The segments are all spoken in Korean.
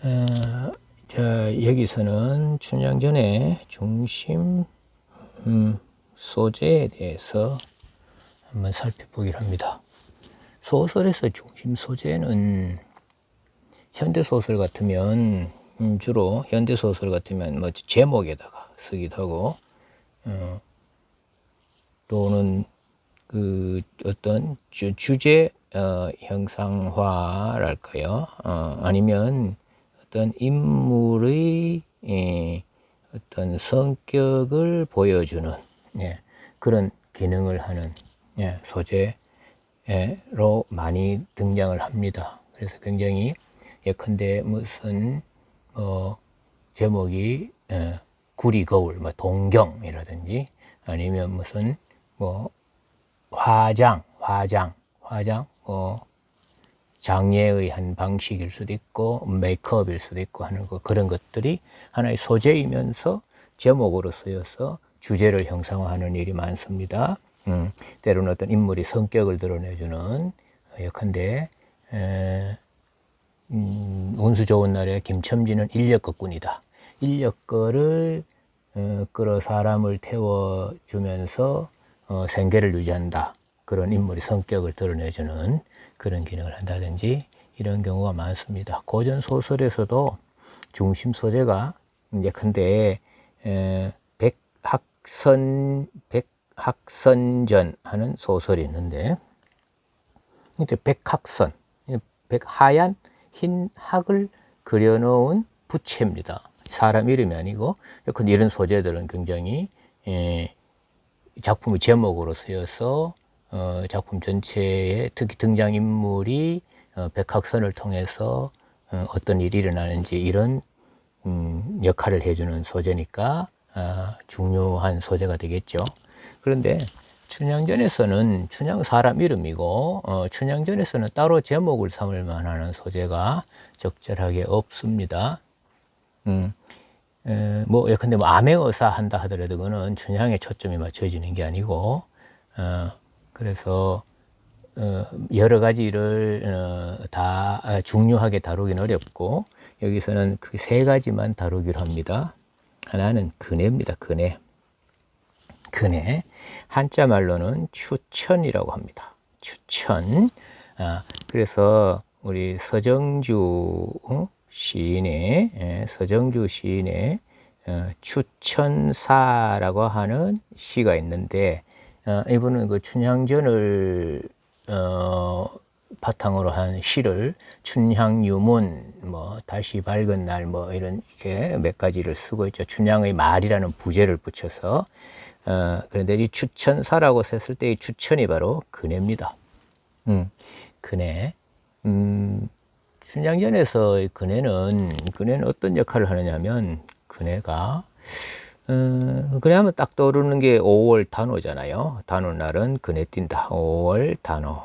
자, 여기서는 춘향전의 중심 소재에 대해서 한번 살펴보기로 합니다. 소설에서 중심 소재는 현대소설 같으면 주로 현대소설 같으면 뭐 제목에다가 쓰기도 하고 또는 그 어떤 주제 형상화랄까요? 아니면 어떤 인물의 어떤 성격을 보여주는 그런 기능을 하는 소재로 많이 등장을 합니다. 그래서 굉장히 예컨대 무슨 제목이 구리 거울, 뭐 동경이라든지 아니면 무슨 뭐 화장, 장예의 한 방식일 수도 있고 메이크업일 수도 있고 하는 그런 것들이 하나의 소재이면서 제목으로 쓰여서 주제를 형상화하는 일이 많습니다. 때로는 어떤 인물이 성격을 드러내주는 예컨대 운수 좋은 날에 김첨지는 인력거꾼이다. 인력거를 끌어 사람을 태워주면서 생계를 유지한다. 그런 인물의 성격을 드러내주는 그런 기능을 한다든지 이런 경우가 많습니다. 고전 소설에서도 중심 소재가 예컨대 백학선전 하는 소설이 있는데 이제 백학선, 하얀 흰 학을 그려놓은 부채입니다. 사람 이름이 아니고 이런 소재들은 굉장히 작품의 제목으로 쓰여서 작품 전체에 특히 등장인물이 백학선을 통해서 어떤 일이 일어나는지 이런 역할을 해주는 소재니까 중요한 소재가 되겠죠. 그런데 춘향전에서는 춘향 사람 이름이고 춘향전에서는 따로 제목을 삼을 만한 소재가 적절하게 없습니다. 뭐 예컨대 뭐 암행어사 한다 하더라도 그거는 춘향에 초점이 맞춰지는 게 아니고 그래서 여러 가지를 다 중요하게 다루기는 어렵고 여기서는 그 세 가지만 다루기로 합니다. 하나는 근해입니다. 근해 한자 말로는 추천이라고 합니다. 추천. 그래서 우리 서정주 시인의 추천사라고 하는 시가 있는데 이분은 그 춘향전을 바탕으로 한 시를 춘향유문, 뭐 다시 밝은 날, 뭐 이런 이렇게 몇 가지를 쓰고 있죠. 춘향의 말이라는 부제를 붙여서 그런데 이 추천사라고 했을 때 이 추천이 바로 근해입니다. 근해. 춘향전에서 근해는 어떤 역할을 하느냐면 근해가 그래야면 딱 떠오르는 게 5월 단오잖아요. 단오날은 근해 띈다. 5월 단오.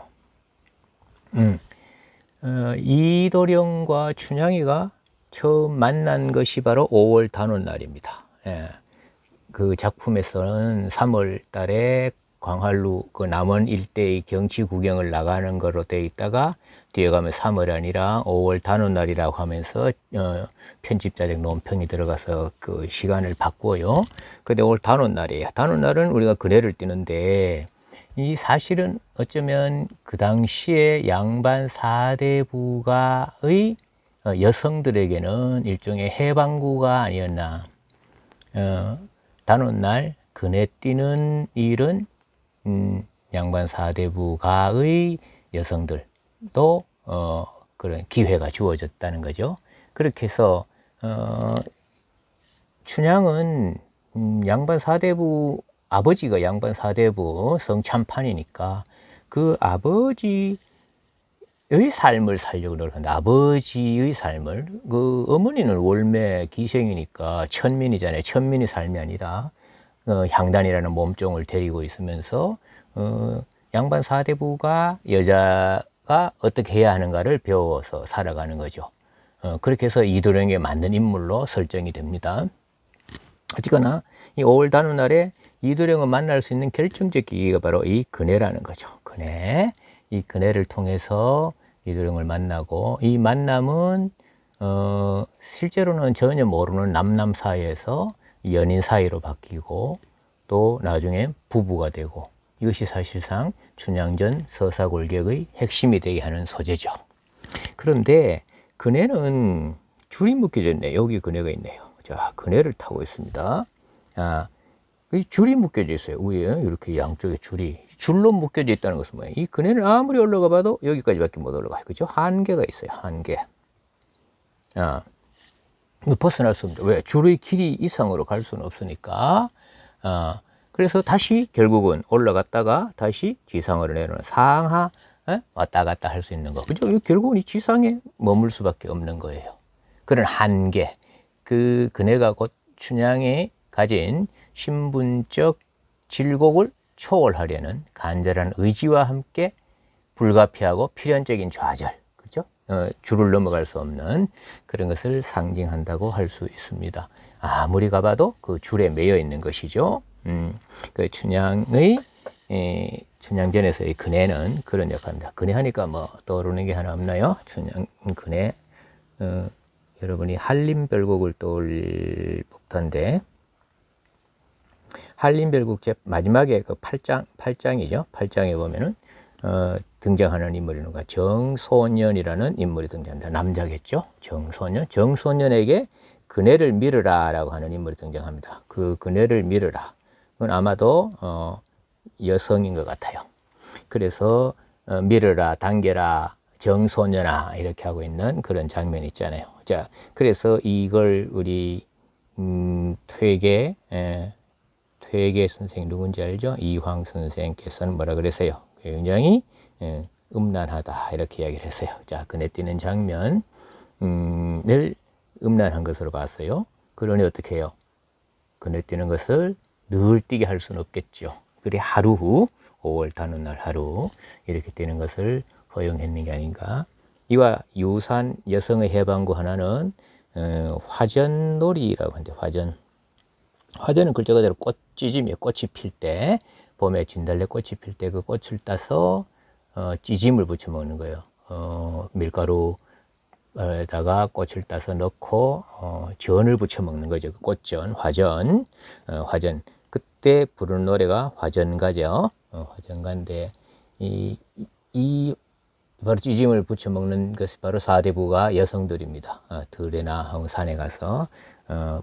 이도령과 춘향이가 처음 만난 것이 바로 5월 단오날입니다. 그 작품에서는 3월 달에 광활루 그 남원 일대의 경치 구경을 나가는 거로 되어 있다가 뒤에 가면 3월 아니라 5월 단오날이라고 하면서 편집자적 논평이 들어가서 그 시간을 바꾸어요. 근데 5월 단오날이에요. 단오날은 우리가 근해를 띄는데 이 사실은 어쩌면 그 당시에 양반 사대부가의 여성들에게는 일종의 해방구가 아니었나. 단오날 근해 띄는 일은 양반 사대부가의 여성들도 그런 기회가 주어졌다는 거죠. 그렇게 해서 춘향은 양반 사대부 아버지가 양반 사대부 성참판이니까 그 아버지의 삶을 살려고 노력한다. 아버지의 삶을. 그 어머니는 월매 기생이니까 천민이잖아요. 천민의 삶이 아니라 향단이라는 몸종을 데리고 있으면서 양반 사대부가 여자가 어떻게 해야 하는가를 배워서 살아가는 거죠. 그렇게 해서 이도령에 맞는 인물로 설정이 됩니다. 어쨌거나 이 5월 단오날에 이도령을 만날 수 있는 결정적 계기가 바로 이 근해라는 거죠. 근해. 이 근해를 통해서 이도령을 만나고 이 만남은 실제로는 전혀 모르는 남남 사이에서 연인 사이로 바뀌고 또 나중에 부부가 되고 이것이 사실상 춘향전 서사골객의 핵심이 되게 하는 소재죠. 그런데 그네는 줄이 묶여져 있네요. 여기 그네가 있네요. 자, 그네를 타고 있습니다. 아, 이 줄이 묶여져 있어요. 위에 이렇게 양쪽에 줄로 묶여져 있다는 것은 뭐예요? 이 그네는 아무리 올라가 봐도 여기까지밖에 못 올라가요. 그죠? 한계가 있어요. 한계. 벗어날 수 없죠. 왜? 줄의 길이 이상으로 갈 수는 없으니까. 그래서 다시 결국은 올라갔다가 다시 지상으로 내려오는 상하 왔다 갔다 할 수 있는 거. 그죠? 결국은 이 지상에 머물 수밖에 없는 거예요. 그런 한계. 그네가 곧 춘향이 가진 신분적 질곡을 초월하려는 간절한 의지와 함께 불가피하고 필연적인 좌절. 그죠? 줄을 넘어갈 수 없는 그런 것을 상징한다고 할 수 있습니다. 아무리 가봐도 그 줄에 매여 있는 것이죠. 그 춘향의 춘향전에서의 그네는 그런 역할입니다. 그네 하니까 뭐 떠오르는 게 하나 없나요? 춘향 그네 여러분이 한림별곡을 떠올릴 법한데 한림별곡 제 마지막에 그 8장이죠. 8장에 보면은 등장하는 인물이 누가 정소년이라는 인물이 등장합니다. 남자겠죠. 정소년에게 그네를 밀으라 라고 하는 인물이 등장합니다. 그 그네를 밀으라. 그건 아마도 여성인 것 같아요. 그래서 밀으라, 당겨라, 정소년아 이렇게 하고 있는 그런 장면이 있잖아요. 자, 그래서 이걸 우리 퇴계 선생 누군지 알죠? 이황 선생께서는 뭐라 그랬어요? 굉장히 음란하다 이렇게 이야기를 했어요. 자, 그네 뛰는 장면을 음란한 것으로 봤어요. 그러니 어떻게 해요? 그네 뛰는 것을 늘 뛰게 할 수는 없겠죠. 그래 하루 후 5월 다는 날 하루 이렇게 뛰는 것을 허용했는 게 아닌가. 이와 유사한 여성의 해방구 하나는 화전놀이라고 하는데 화전은 글자 그대로 꽃찌짐이에요. 꽃이 필 때, 봄에 진달래 꽃이 필 때 그 꽃을 따서 찌짐을 부쳐 먹는 거예요. 밀가루에다가 꽃을 따서 넣고 전을 부쳐 먹는 거죠. 그 꽃전, 화전. 그때 부르는 노래가 화전가죠. 화전가인데 이 바로 찌짐을 부쳐 먹는 것이 바로 사대부가 여성들입니다. 들에나 산에 가서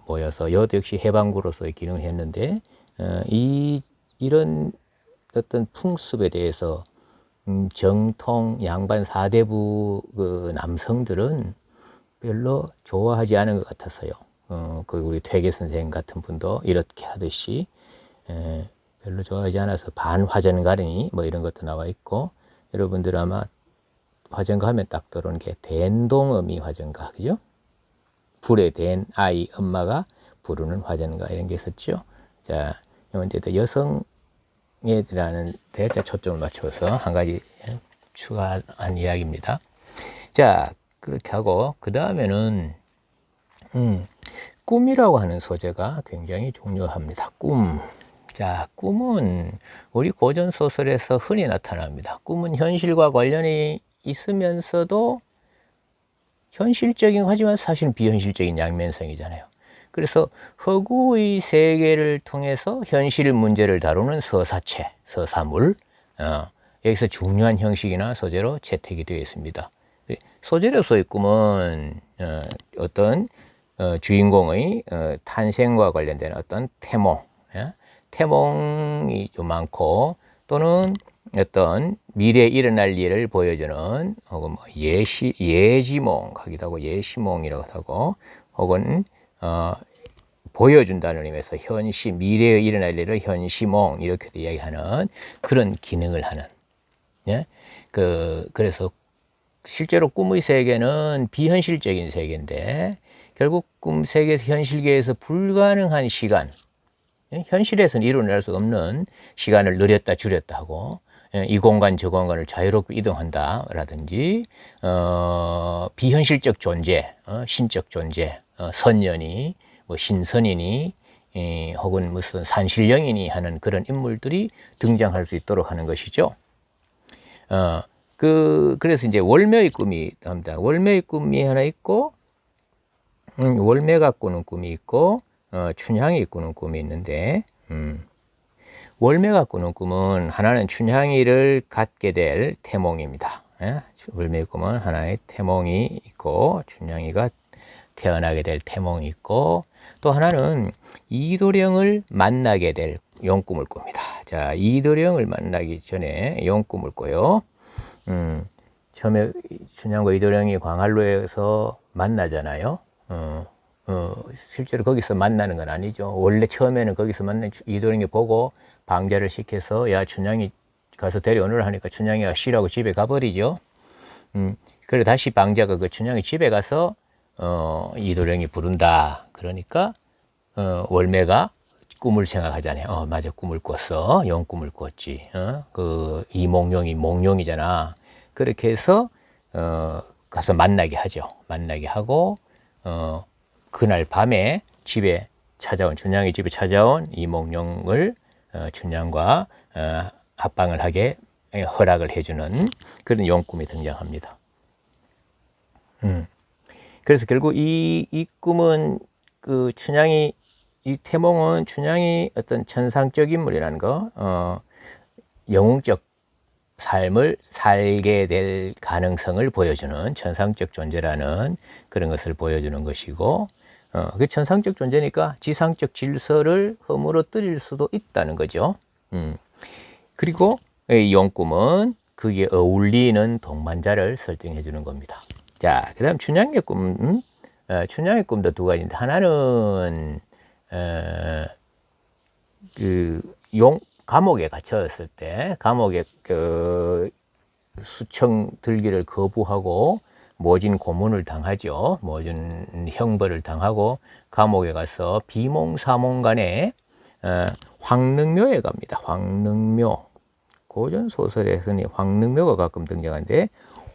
모여서 이것도 역시 해방구로서의 기능을 했는데 이런 어떤 풍습에 대해서 정통 양반 사대부 그 남성들은 별로 좋아하지 않은 것 같았어요. 그 우리 퇴계 선생 같은 분도 이렇게 하듯이 별로 좋아하지 않아서 반화전가리니 뭐 이런 것도 나와 있고 여러분들 아마 화전가 하면 딱 떠오르는 게 된동어미 화전가, 그죠? 불에 댄 아이 엄마가 부르는 화전가 이런 게 있었죠. 자, 이제 여성에 대한 대자 초점을 맞춰서 한 가지 추가한 이야기입니다. 자, 그렇게 하고 그 다음에는 꿈이라고 하는 소재가 굉장히 중요합니다. 꿈. 자, 꿈은 우리 고전 소설에서 흔히 나타납니다. 꿈은 현실과 관련이 있으면서도 현실적인 하지만 사실은 비현실적인 양면성이잖아요. 그래서 허구의 세계를 통해서 현실 문제를 다루는 서사체, 서사물, 여기서 중요한 형식이나 소재로 채택이 되어 있습니다. 소재로서의 꿈은 어떤 주인공의 탄생과 관련된 어떤 태몽이 좀 많고 또는 어떤 미래에 일어날 일을 보여주는 혹은 뭐 예지몽 하기도 하고 예시몽이라고 하고 혹은 보여준다는 의미에서 미래에 일어날 일을 현시몽 이렇게 이야기하는 그런 기능을 하는 그래서 실제로 꿈의 세계는 비현실적인 세계인데 결국 꿈 세계에서 현실계에서 불가능한 시간 현실에서는 이루어낼 수 없는 시간을 늘렸다 줄였다 하고 이 공간 저 공간을 자유롭게 이동한다 라든지 비현실적 존재, 신적 존재, 선년이 뭐 신선이니 혹은 무슨 산신령이니 하는 그런 인물들이 등장할 수 있도록 하는 것이죠. 그래서 이제 월묘의 꿈이 합니다. 월묘의 꿈이 하나 있고 월매가 꾸는 꿈이 있고 춘향이 꾸는 꿈이 있는데 월매가 꾸는 꿈은 하나는 춘향이를 갖게 될 태몽입니다. 예? 월매의 꿈은 하나의 태몽이 있고 춘향이가 태어나게 될 태몽이 있고 또 하나는 이도령을 만나게 될 용꿈을 꿉니다. 자, 이도령을 만나기 전에 용꿈을 꿔요. 처음에 춘향과 이도령이 광활로에서 만나잖아요. 실제로 거기서 만나는 건 아니죠. 원래 처음에는 거기서 만난 이도령이 보고 방자를 시켜서 야 춘향이 가서 데려오느라 하니까 춘향이가 싫어하고 집에 가버리죠. 그리고 다시 방자가 그 춘향이 집에 가서 이도령이 부른다. 그러니까 월매가 꿈을 생각하잖아요. 맞아, 꿈을 꿨어. 용꿈을 꿨지. 그 이몽룡이 몽룡이잖아. 그렇게 해서 가서 만나게 하죠. 만나게 하고 그날 밤에 집에 찾아온 춘향이 집에 찾아온 이몽룡을 춘향과 합방을 하게 허락을 해주는 그런 용꿈이 등장합니다. 그래서 결국 이 꿈은 그 춘향이 이 태몽은 춘향이 어떤 천상적 인물이라는 거, 영웅적 삶을 살게 될 가능성을 보여주는 천상적 존재라는 그런 것을 보여주는 것이고, 그 천상적 존재니까 지상적 질서를 허물어뜨릴 수도 있다는 거죠. 그리고 이 용꿈은 그게 어울리는 동반자를 설정해 주는 겁니다. 자, 그 다음 춘향의 꿈, 춘향의 꿈도 두 가지인데, 하나는, 감옥에 갇혔을 때, 감옥에 수청 들기를 거부하고, 모진 고문을 당하죠. 모진 형벌을 당하고, 감옥에 가서 비몽사몽간에, 황릉묘에 갑니다. 황릉묘. 고전 소설에 흔히 황릉묘가 가끔 등장하는데,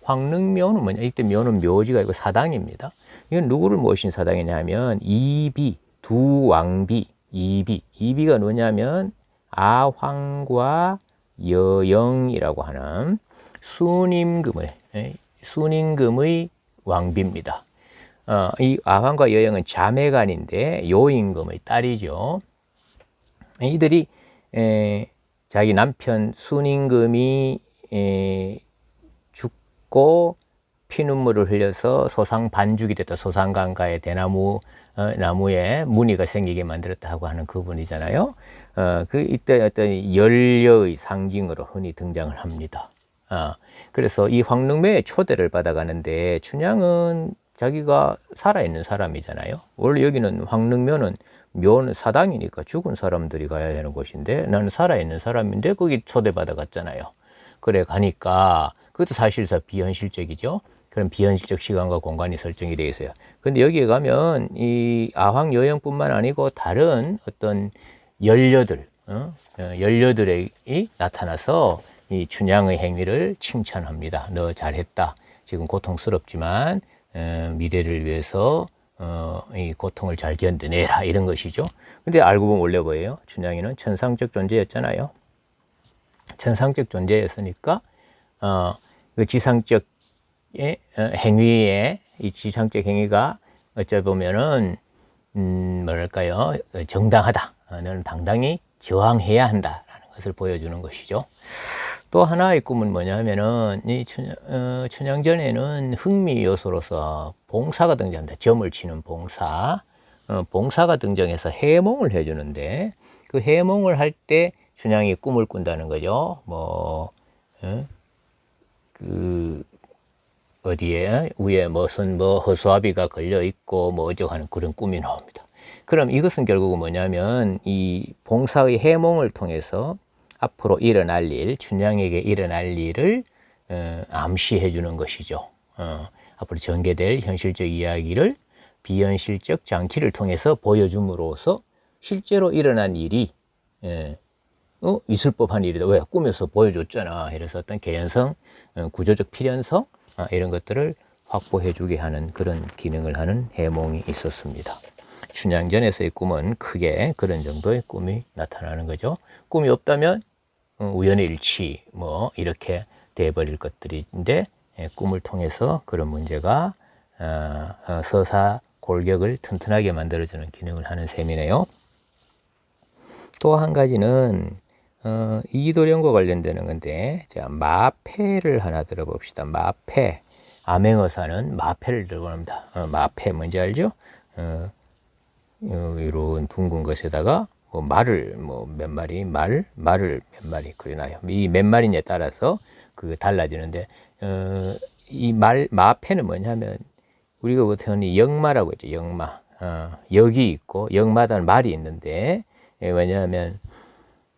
황릉묘는 뭐냐? 이때 묘는 묘지가 아니고 사당입니다. 이건 누구를 모신 사당이냐 하면 이비, 두 왕비, 이비가 누구냐면 아황과 여영이라고 하는 순임금의 왕비입니다. 이 아황과 여영은 자매간인데 요임금의 딸이죠. 이들이 자기 남편 순임금이 죽고 피눈물을 흘려서 소상 반죽이 됐다. 소상강가의 대나무 나무에 무늬가 생기게 만들었다고 하는 그분이잖아요. 이때 어떤 연려의 상징으로 흔히 등장을 합니다. 그래서 이 황릉묘에 초대를 받아가는데 춘향은 자기가 살아있는 사람이잖아요. 원래 여기는 황릉묘는 묘는 사당이니까 죽은 사람들이 가야 되는 곳인데 나는 살아있는 사람인데 거기 초대받아 갔잖아요. 그래 가니까 그것도 사실상 비현실적이죠. 그런 비현실적 시간과 공간이 설정이 되어 있어요. 근데 여기에 가면 이 아황 여영뿐만 아니고 다른 어떤 연려들이 나타나서 이 춘향의 행위를 칭찬합니다. 너 잘했다. 지금 고통스럽지만 미래를 위해서 이 고통을 잘 견뎌내라 이런 것이죠. 근데 알고 보면 원래 뭐예요? 춘향이는 천상적 존재였잖아요. 천상적 존재였으니까 그 지상적 행위에 이 지상적 행위가 어찌 보면은 뭐랄까요? 정당하다. 너는 당당히 저항해야 한다라는 것을 보여주는 것이죠. 또 하나의 꿈은 뭐냐면은 이 춘향전에는 흥미 요소로서 봉사가 등장합니다. 점을 치는 봉사. 봉사가 등장해서 해몽을 해주는데 그 해몽을 할 때 춘향이 꿈을 꾼다는 거죠. 어디에 위에 무슨 허수아비가 걸려 있고 어쩌고 하는 그런 꿈이 나옵니다. 그럼 이것은 결국은 뭐냐면 이 봉사의 해몽을 통해서 앞으로 일어날 일, 춘향에게 일어날 일을 암시해 주는 것이죠. 앞으로 전개될 현실적 이야기를 비현실적 장치를 통해서 보여줌으로써 실제로 일어난 일이 있을 법한 일이다. 왜? 꿈에서 보여줬잖아. 그래서 어떤 개연성, 구조적 필연성 이런 것들을 확보해 주게 하는 그런 기능을 하는 해몽이 있었습니다. 춘향전에서의 꿈은 크게 그런 정도의 꿈이 나타나는 거죠. 꿈이 없다면 우연의 일치 이렇게 돼버릴 것들인데 꿈을 통해서 그런 문제가 서사 골격을 튼튼하게 만들어주는 기능을 하는 셈이네요. 또 한 가지는 이도령과 관련되는 건데, 자, 마패를 하나 들어봅시다. 마패. 암행어사는 마패를 들고 합니다. 마패 뭔지 알죠? 이런 둥근 것에다가 뭐 말을 뭐 몇 마리 말을 몇 마리 그려놔요. 이 몇 마리냐에 따라서 그 달라지는데, 이 마패는 뭐냐면 우리가 보통 역마라고 했죠. 역마. 역이 있고 역마다는 말이 있는데, 왜냐하면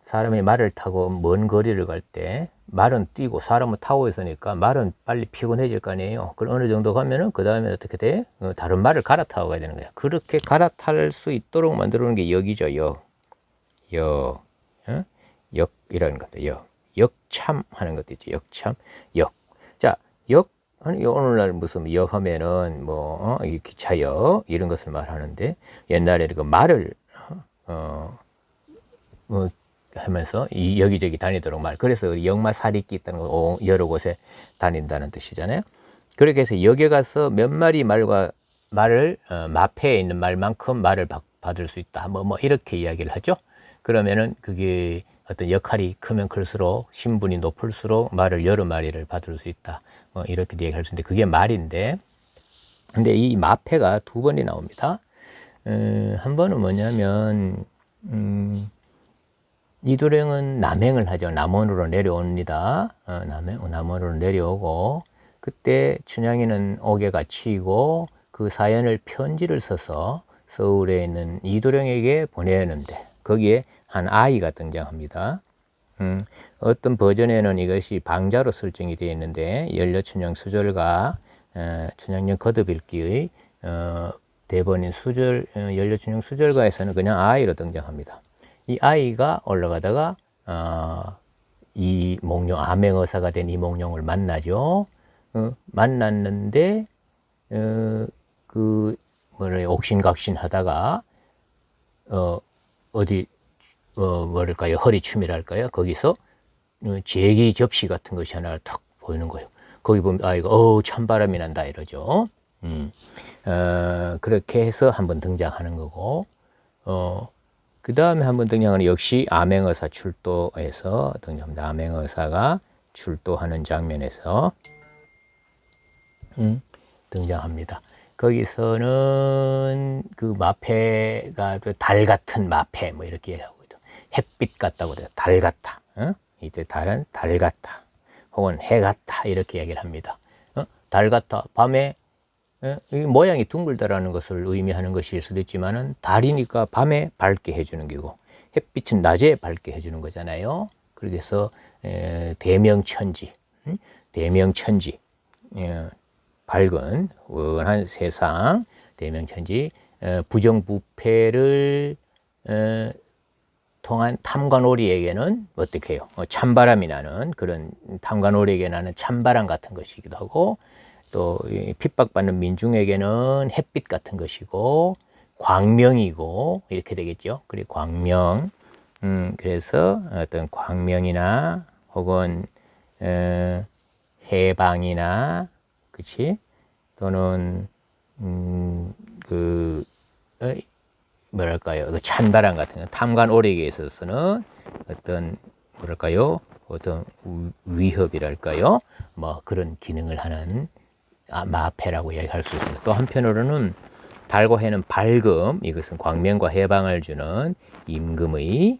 사람이 말을 타고 먼 거리를 갈 때 말은 뛰고 사람은 타고 있으니까 말은 빨리 피곤해질 거 아니에요. 그럼 어느 정도 가면은 그 다음에 어떻게 돼? 다른 말을 갈아타고 가야 되는 거야. 그렇게 갈아탈 수 있도록 만들어 놓은 게 역이죠. 역이라는 것도 역참 하는 것도 있죠. 역참, 역. 자, 오늘날 무슨 역 하면은 뭐 이 기차역 이런 것을 말하는데, 옛날에 그 말을 하면서 이 여기저기 다니도록 말. 그래서 역마살이기 있다는 거, 여러 곳에 다닌다는 뜻이잖아요. 그렇게 해서 역에 가서 몇 마리 말을 마패에 있는 말만큼 말을 받을 수 있다. 뭐 이렇게 이야기를 하죠. 그러면은 그게 어떤 역할이 크면 클수록, 신분이 높을수록 말을 여러 마리를 받을 수 있다. 이렇게 얘기할 수 있는데, 그게 말인데, 근데 이 마패가 두 번이 나옵니다. 한 번은 뭐냐면 이도령은 남행을 하죠. 남원으로 내려옵니다. 남원으로 내려오고, 그때 춘향이는 옥에 갇히고 그 사연을 편지를 써서 서울에 있는 이도령에게 보내는데, 거기에 한 아이가 등장합니다. 어떤 버전에는 이것이 방자로 설정이 되어 있는데, 연려춘향 수절과 춘향전 거듭읽기의 대본인 연려춘향 수절가에서는 그냥 아이로 등장합니다. 이 아이가 올라가다가 이 몽룡, 암행어사가 된 이몽룡을 만나죠. 만났는데 옥신각신 하다가 뭐랄까요, 허리춤이랄까요, 거기서 제기 접시 같은 것이 하나 탁 보이는 거예요. 거기 보면 아이가 찬바람이 난다 이러죠. 그렇게 해서 한번 등장하는 거고, 그 다음에 한번 등장하는 역시 암행어사 출도에서 등장합니다. 암행어사가 출도하는 장면에서 등장합니다. 거기서는 그 마패가 달 같은 마패 뭐 이렇게 얘기하고 있죠. 햇빛 같다고 해요. 달 같다. 이때 달은 달 같다. 혹은 해 같다 이렇게 얘기를 합니다. 달 같다. 밤에 이 모양이 둥글다라는 것을 의미하는 것일 수도 있지만은, 달이니까 밤에 밝게 해주는 거고, 햇빛은 낮에 밝게 해주는 거잖아요. 그래서 대명천지, 밝은 원한 세상, 대명천지, 부정부패를 통한 탐관오리에게는 어떻게 해요? 찬바람이 나는, 그런 탐관오리에게 나는 찬바람 같은 것이기도 하고, 또 핍박받는 민중에게는 햇빛 같은 것이고, 광명이고 이렇게 되겠죠. 그리고 광명, 그래서 어떤 광명이나 혹은 해방이나, 그치? 또는 뭐랄까요, 그 찬바람 같은 거, 탐관오리에게 있어서는 어떤 뭐랄까요, 어떤 위협이랄까요, 뭐 그런 기능을 하는 마패라고 이야기할 수 있습니다. 또 한편으로는 달과 해는 밝음, 이것은 광명과 해방을 주는 임금의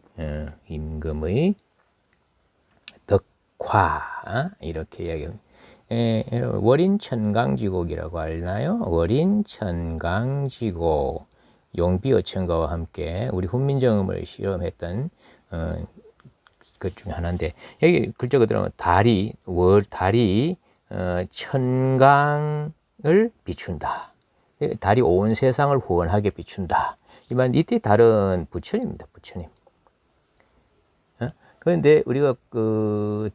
덕화, 이렇게 이야기합니다. 월인천강지곡이라고 알나요? 월인천강지곡, 용비어천가와 함께 우리 훈민정음을 실험했던 것 중에 하나인데, 여기 글자가 들어가면 달이 천강을 비춘다. 달이 온 세상을 후원하게 비춘다. 이때 달은 부처님입니다. 부처님. 그런데 우리가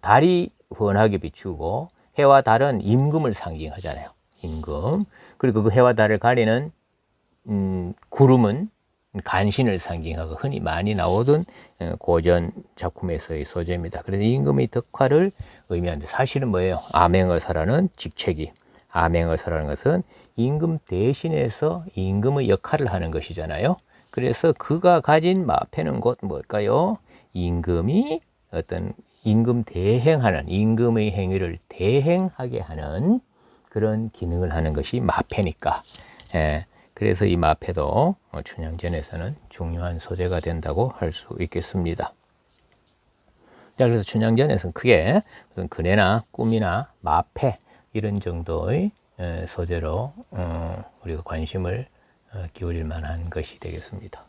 달이 후원하게 비추고, 해와 달은 임금을 상징하잖아요. 임금. 그리고 그 해와 달을 가리는 구름은 간신을 상징하고 흔히 많이 나오던 고전 작품에서의 소재입니다. 그래서 임금의 덕화를 의미하는데, 사실은 뭐예요? 암행어사라는 직책이, 암행어사라는 것은 임금 대신해서 임금의 역할을 하는 것이잖아요. 그래서 그가 가진 마패는 곧 뭘까요? 임금이 어떤 임금 대행하는, 임금의 행위를 대행하게 하는 그런 기능을 하는 것이 마패니까. 예, 그래서 이 마패도 춘향전에서는 중요한 소재가 된다고 할 수 있겠습니다. 자, 그래서 춘향전에서는 크게 무슨 근해나 꿈이나 마패 이런 정도의 소재로 우리가 관심을 기울일 만한 것이 되겠습니다.